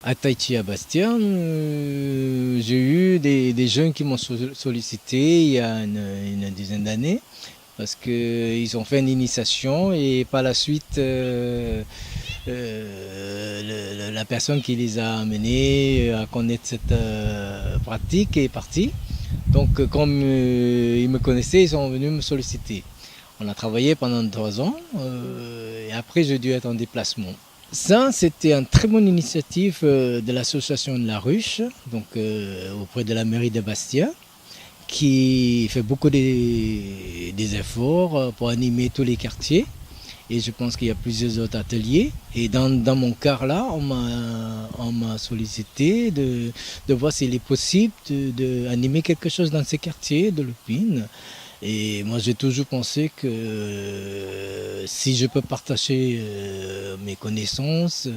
À Tahiti, à Bastia, j'ai eu des jeunes qui m'ont sollicité il y a une dizaine d'années parce qu'ils ont fait une initiation et par la suite, la personne qui les a amenés à connaître cette pratique est partie. Donc, comme ils me connaissaient, ils sont venus me solliciter. On a travaillé pendant 3 ans et après, j'ai dû être en déplacement. Ça, c'était une très bonne initiative de l'association de la Ruche, donc auprès de la mairie de Bastia, qui fait beaucoup des efforts pour animer tous les quartiers. Et je pense qu'il y a plusieurs autres ateliers. Et dans mon cas là, on m'a sollicité de voir s'il est possible d'animer quelque chose dans ces quartiers de Lupine. Et moi j'ai toujours pensé que si je peux partager mes connaissances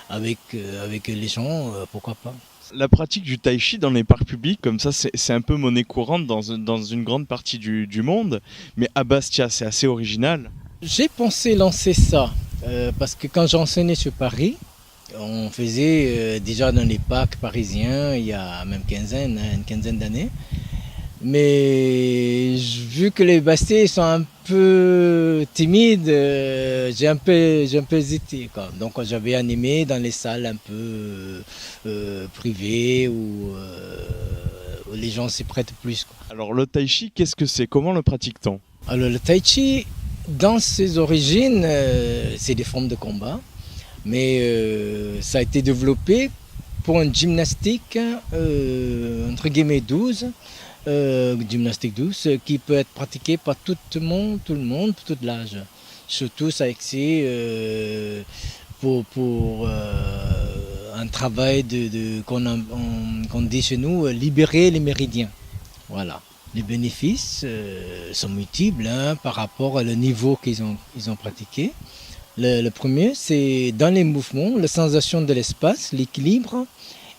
avec les gens, pourquoi pas. La pratique du tai chi dans les parcs publics, comme ça, c'est un peu monnaie courante dans une grande partie du monde. Mais à Bastia, c'est assez original. J'ai pensé lancer ça parce que quand j'enseignais sur Paris, on faisait déjà dans les parcs parisiens il y a même une quinzaine d'années. Mais vu que les Bastiais sont un peu timides, j'ai un peu hésité, quoi. Donc j'avais animé dans les salles un peu privées où les gens s'y prêtent plus, quoi. Alors le tai chi, qu'est-ce que c'est? Comment le pratique-t-on? Alors le tai chi, dans ses origines, c'est des formes de combat, mais ça a été développé pour une gymnastique entre guillemets douce, gymnastique douce, qui peut être pratiquée par tout le monde, pour tout l'âge. Surtout ça axé pour un travail qu'on dit chez nous, libérer les méridiens. Voilà. Les bénéfices sont multiples par rapport au niveau ils ont pratiqué. Le premier, c'est dans les mouvements, la sensation de l'espace, l'équilibre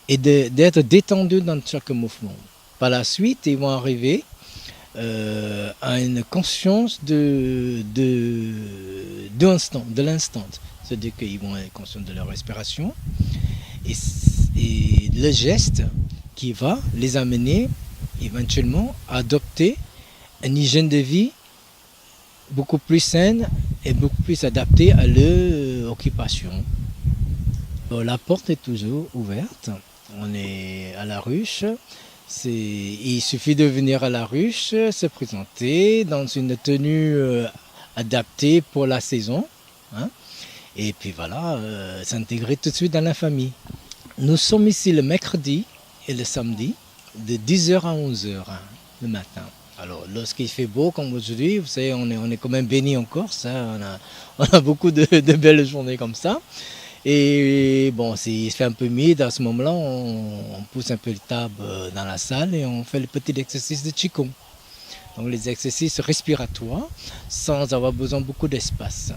et d'être détendu dans chaque mouvement. Par la suite, ils vont arriver à une conscience de l'instant. C'est-à-dire qu'ils vont être conscients de leur respiration et le geste qui va les amener éventuellement à adopter une hygiène de vie beaucoup plus saine et beaucoup plus adaptée à leur occupation. La porte est toujours ouverte. On est à la ruche. Il suffit de venir à la ruche, se présenter dans une tenue adaptée pour la saison, hein, et puis voilà, s'intégrer tout de suite dans la famille. Nous sommes ici le mercredi et le samedi de 10h à 11h le matin. Alors lorsqu'il fait beau comme aujourd'hui, vous savez, on est quand même béni en Corse, hein, on a beaucoup de belles journées comme ça. Et bon, s'il se fait un peu humide, à ce moment-là, on pousse un peu les tables dans la salle et on fait le petit exercice de Qigong. Donc les exercices respiratoires sans avoir besoin de beaucoup d'espace.